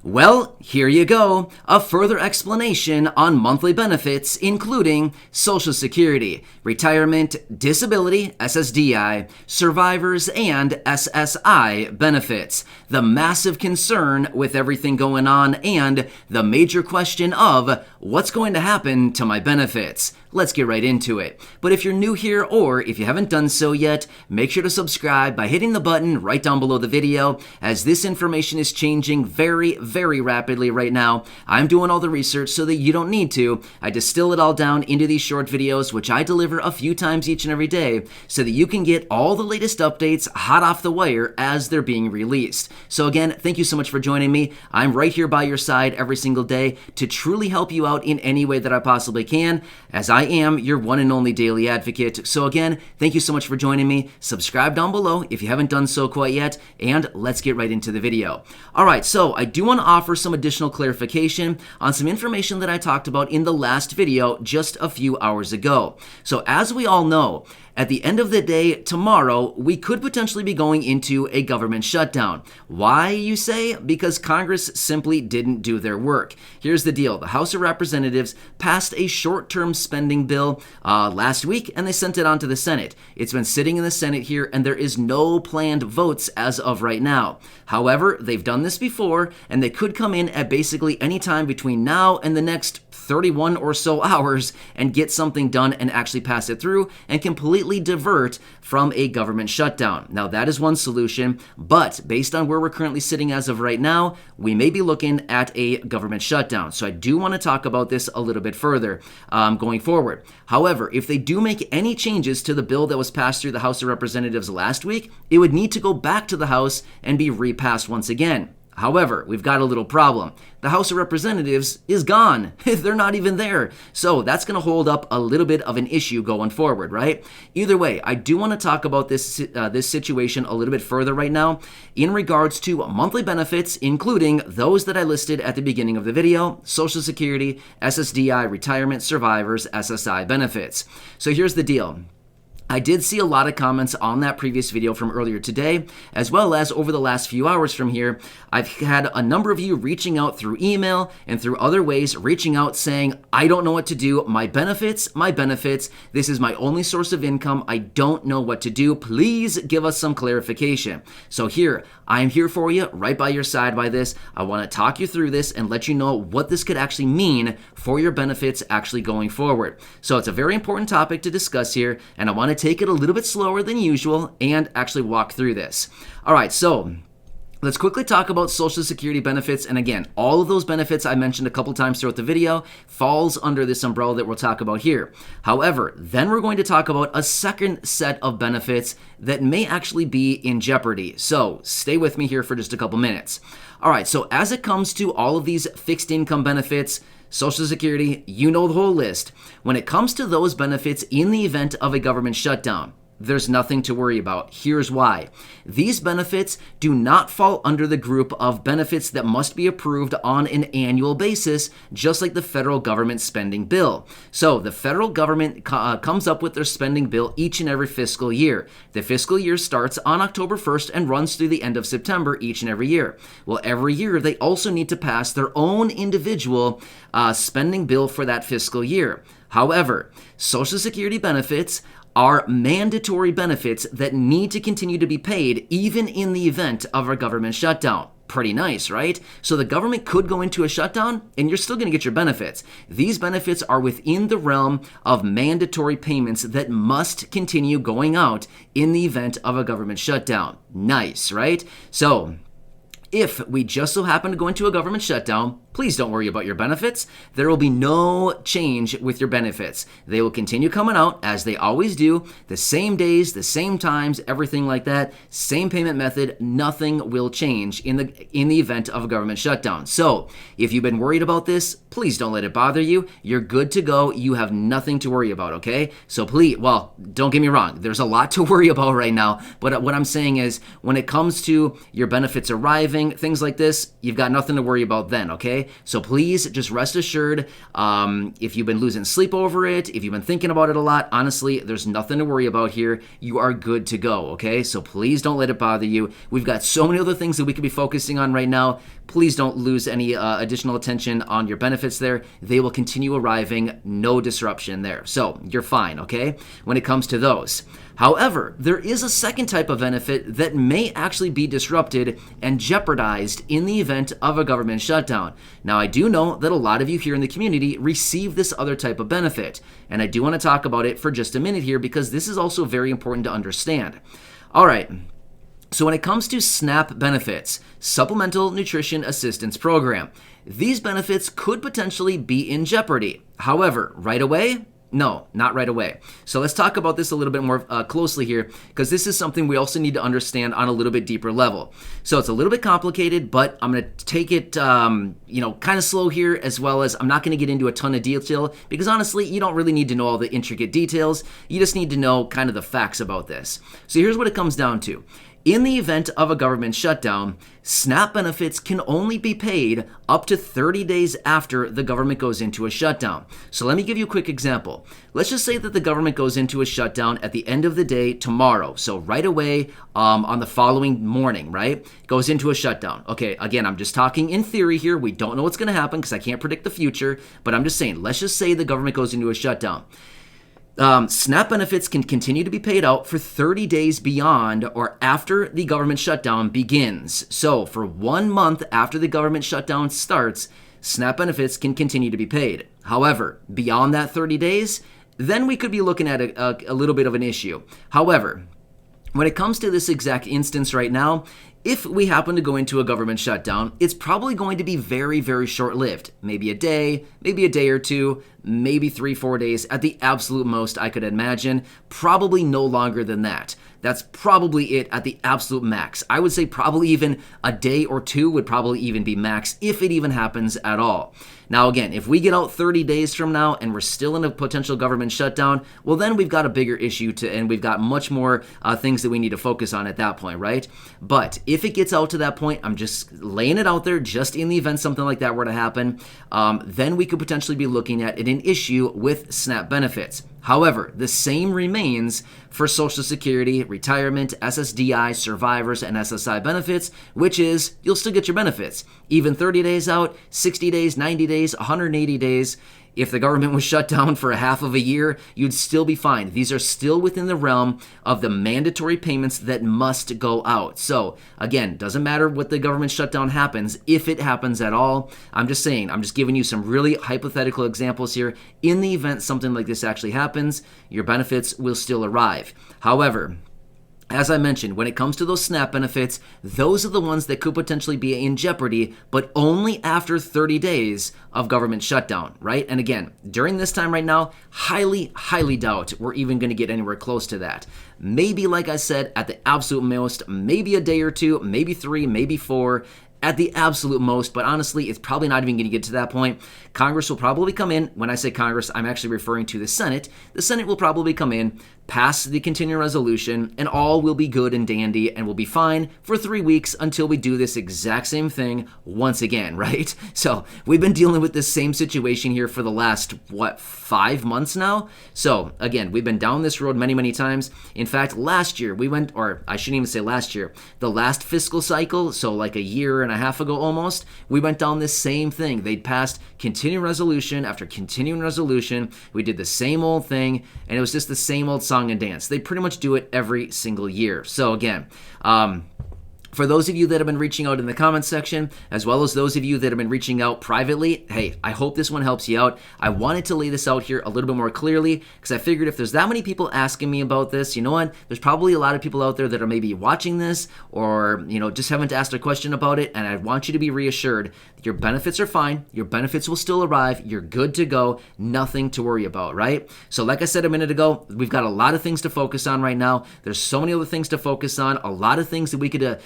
Well, here you go. A further explanation on monthly benefits, including Social Security, retirement, disability, SSDI, survivors, and SSI benefits. The massive concern with everything going on and the major question of what's going to happen to my benefits. Let's get right into it. But if you're new here or if you haven't done so yet, make sure to subscribe by hitting the button right down below the video, as this information is changing very rapidly right now. I'm doing all the research so that you don't need to. I distill it all down into these short videos, which I deliver a few times each and every day so that you can get all the latest updates hot off the wire as they're being released. So again, thank you so much for joining me. I'm right here by your side every single day to truly help you out in any way that I possibly can, as I am your one and only daily advocate. So again, thank you so much for joining me. Subscribe down below if you haven't done so quite yet, and let's get right into the video. Alright, so I do want to offer some additional clarification on some information that I talked about in the last video just a few hours ago. So as we all know, at the end of the day, tomorrow, we could potentially be going into a government shutdown. Why, you say? Because Congress simply didn't do their work. Here's the deal. The House of Representatives passed a short-term spending bill last week, and they sent it on to the Senate. It's been sitting in the Senate here, and there is no planned votes as of right now. However, they've done this before, and they could come in at basically any time between now and the next 31 or so hours and get something done and actually pass it through and completely divert from a government shutdown. Now, that is one solution, but based on where we're currently sitting as of right now, we may be looking at a government shutdown. So I do want to talk about this a little bit further going forward. However, if they do make any changes to the bill that was passed through the House of Representatives last week, it would need to go back to the House and be repassed once again. However, we've got a little problem. The House of Representatives is gone. They're not even there. So that's going to hold up a little bit of an issue going forward, right? Either way, I do want to talk about this situation a little bit further right now in regards to monthly benefits, including those that I listed at the beginning of the video: Social Security, SSDI, retirement, survivors, SSI benefits. So here's the deal. I did see a lot of comments on that previous video from earlier today, as well as over the last few hours from here. I've had a number of you reaching out through email and through other ways, reaching out saying, I don't know what to do. My benefits, this is my only source of income. I don't know what to do. Please give us some clarification. So here, I'm here for you, right by your side by this. I want to talk you through this and let you know what this could actually mean for your benefits actually going forward. So it's a very important topic to discuss here, and I want to take it a little bit slower than usual and actually walk through this. All right, so let's quickly talk about Social Security benefits. And again, all of those benefits I mentioned a couple times throughout the video falls under this umbrella that we'll talk about here. However, then we're going to talk about a second set of benefits that may actually be in jeopardy. So stay with me here for just a couple minutes. All right, so as it comes to all of these fixed income benefits, Social Security, you know the whole list. When it comes to those benefits in the event of a government shutdown, there's nothing to worry about. Here's why. These benefits do not fall under the group of benefits that must be approved on an annual basis, just like the federal government spending bill. So the federal government comes up with their spending bill each and every fiscal year. The fiscal year starts on October 1st and runs through the end of September each and every year. Well, every year they also need to pass their own individual spending bill for that fiscal year. However, Social Security benefits are mandatory benefits that need to continue to be paid even in the event of a government shutdown. Pretty nice, right? So the government could go into a shutdown and you're still going to get your benefits. These benefits are within the realm of mandatory payments that must continue going out in the event of a government shutdown. Nice, right? So if we just so happen to go into a government shutdown, please don't worry about your benefits. There will be no change with your benefits. They will continue coming out as they always do, the same days, the same times, everything like that, same payment method. Nothing will change in the event of a government shutdown. So if you've been worried about this, please don't let it bother you. You're good to go. You have nothing to worry about, okay? So please, well, don't get me wrong. There's a lot to worry about right now, but what I'm saying is when it comes to your benefits arriving, things like this, you've got nothing to worry about then, okay? So please just rest assured, if you've been losing sleep over it, if you've been thinking about it a lot, honestly, there's nothing to worry about here. You are good to go, okay? So please don't let it bother you. We've got so many other things that we could be focusing on right now. please don't lose any additional attention on your benefits there. They will continue arriving, no disruption there. So you're fine, okay, when it comes to those. However, there is a second type of benefit that may actually be disrupted and jeopardized in the event of a government shutdown. Now, I do know that a lot of you here in the community receive this other type of benefit, and I do want to talk about it for just a minute here because this is also very important to understand. All right. So when it comes to SNAP benefits, Supplemental Nutrition Assistance Program, these benefits could potentially be in jeopardy. However, right away, no, not right away. So let's talk about this a little bit more closely here, because this is something we also need to understand on a little bit deeper level. So it's a little bit complicated, but I'm going to take it, kind of slow here, as well as I'm not going to get into a ton of detail, because honestly, you don't really need to know all the intricate details. You just need to know kind of the facts about this. So here's what it comes down to. In the event of a government shutdown, SNAP benefits can only be paid up to 30 days after the government goes into a shutdown. So let me give you a quick example. Let's just say that the government goes into a shutdown at the end of the day tomorrow. So right away on the following morning, right? Goes into a shutdown. Okay, again, I'm just talking in theory here. We don't know what's going to happen because I can't predict the future. But I'm just saying, let's just say the government goes into a shutdown. SNAP benefits can continue to be paid out for 30 days beyond or after the government shutdown begins. So for 1 month after the government shutdown starts, SNAP benefits can continue to be paid. However, beyond that 30 days, then we could be looking at a little bit of an issue. However, when it comes to this exact instance right now, if we happen to go into a government shutdown, it's probably going to be very, very short-lived. Maybe a day or two, maybe 3-4 days at the absolute most I could imagine. Probably no longer than that. That's probably it at the absolute max. I would say probably even a day or two would probably even be max if it even happens at all. Now again, if we get out 30 days from now and we're still in a potential government shutdown, well then we've got a bigger issue and we've got much more things that we need to focus on at that point, right? But if it gets out to that point, I'm just laying it out there just in the event something like that were to happen, then we could potentially be looking at an issue with SNAP benefits. However, the same remains for Social Security, retirement, SSDI, survivors, and SSI benefits, which is you'll still get your benefits. Even 30 days out, 60 days, 90 days, 180 days. If the government was shut down for a half of a year, you'd still be fine. These are still within the realm of the mandatory payments that must go out. So again, doesn't matter what the government shutdown happens, if it happens at all. I'm just giving you some really hypothetical examples here. In the event something like this actually happens, your benefits will still arrive. However, as I mentioned, when it comes to those SNAP benefits, those are the ones that could potentially be in jeopardy, but only after 30 days of government shutdown, right? And again, during this time right now, highly, highly doubt we're even going to get anywhere close to that. Maybe, like I said, at the absolute most, maybe a day or two, maybe 3, maybe 4, at the absolute most, but honestly, it's probably not even going to get to that point. Congress will probably come in. When I say Congress, I'm actually referring to the Senate. The Senate will probably come in, pass the continuing resolution, and all will be good and dandy, and we'll be fine for 3 weeks until we do this exact same thing once again, right? So we've been dealing with this same situation here for the last, 5 months now? So again, we've been down this road many, many times. In fact, last year we went, or I shouldn't even say last year, the last fiscal cycle, so like a year and a half ago almost, we went down this same thing. They'd passed continuing resolution after continuing resolution. We did the same old thing, and it was just the same old song and dance. They pretty much do it every single year. So again, for those of you that have been reaching out in the comments section, as well as those of you that have been reaching out privately, hey, I hope this one helps you out. I wanted to lay this out here a little bit more clearly because I figured if there's that many people asking me about this, you know what? There's probably a lot of people out there that are maybe watching this or, just haven't asked a question about it, and I want you to be reassured that your benefits are fine. Your benefits will still arrive. You're good to go. Nothing to worry about, right? So like I said a minute ago, we've got a lot of things to focus on right now. There's so many other things to focus on, a lot of things that we could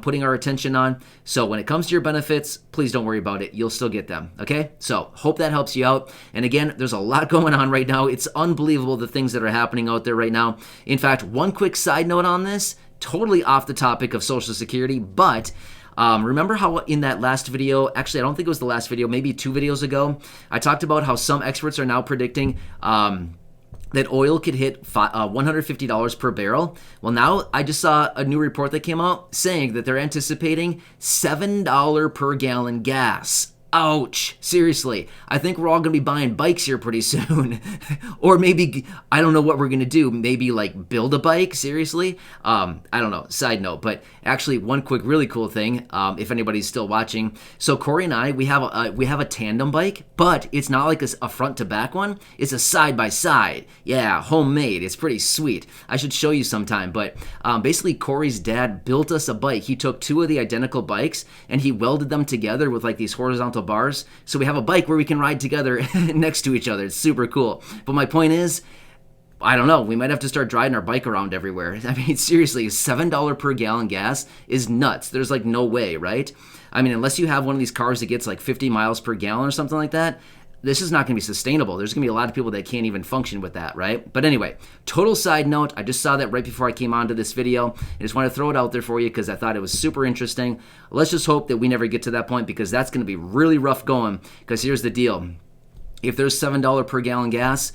putting our attention on. So when it comes to your benefits, please don't worry about it. You'll still get them, okay? So hope that helps you out. And again, there's a lot going on right now. It's unbelievable the things that are happening out there right now. In fact, one quick side note on this, totally off the topic of Social Security, but remember how in that last video, actually I don't think it was the last video, maybe 2 videos ago, I talked about how some experts are now predicting that oil could hit $150 per barrel. Well, now I just saw a new report that came out saying that they're anticipating $7 per gallon gas. Ouch. Seriously. I think we're all going to be buying bikes here pretty soon. Or maybe, I don't know what we're going to do. Maybe like build a bike? Seriously? I don't know. Side note. But actually, one quick really cool thing, if anybody's still watching. So Corey and I, we have a tandem bike, but it's not like a front to back one. It's a side by side. Yeah, homemade. It's pretty sweet. I should show you sometime. But basically, Corey's dad built us a bike. He took two of the identical bikes and he welded them together with like these horizontal bars. So we have a bike where we can ride together next to each other. It's super cool. But my point is, I don't know. We might have to start driving our bike around everywhere. I mean, seriously, $7 per gallon gas is nuts. There's like no way, right? I mean, unless you have one of these cars that gets like 50 miles per gallon or something like that, this is not going to be sustainable. There's going to be a lot of people that can't even function with that, right? But anyway, total side note, I just saw that right before I came onto this video. I just want to throw it out there for you because I thought it was super interesting. Let's just hope that we never get to that point because that's going to be really rough going. Because here's the deal. If there's $7 per gallon gas,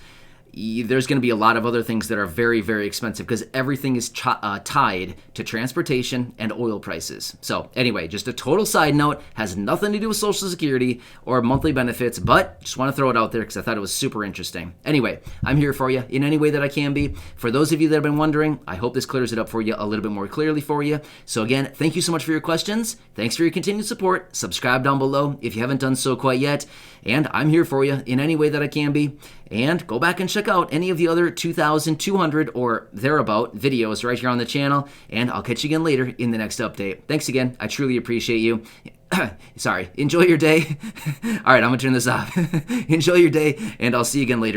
there's going to be a lot of other things that are very, very expensive because everything is tied to transportation and oil prices. So anyway, just a total side note, has nothing to do with Social Security or monthly benefits, but just want to throw it out there because I thought it was super interesting. Anyway, I'm here for you in any way that I can be. For those of you that have been wondering, I hope this clears it up for you a little bit more clearly for you. So again, thank you so much for your questions. Thanks for your continued support. Subscribe down below if you haven't done so quite yet. And I'm here for you in any way that I can be. And go back and check out any of the other 2,200 or thereabout videos right here on the channel. And I'll catch you again later in the next update. Thanks again. I truly appreciate you. Sorry. Enjoy your day. All right, I'm going to turn this off. Enjoy your day, and I'll see you again later.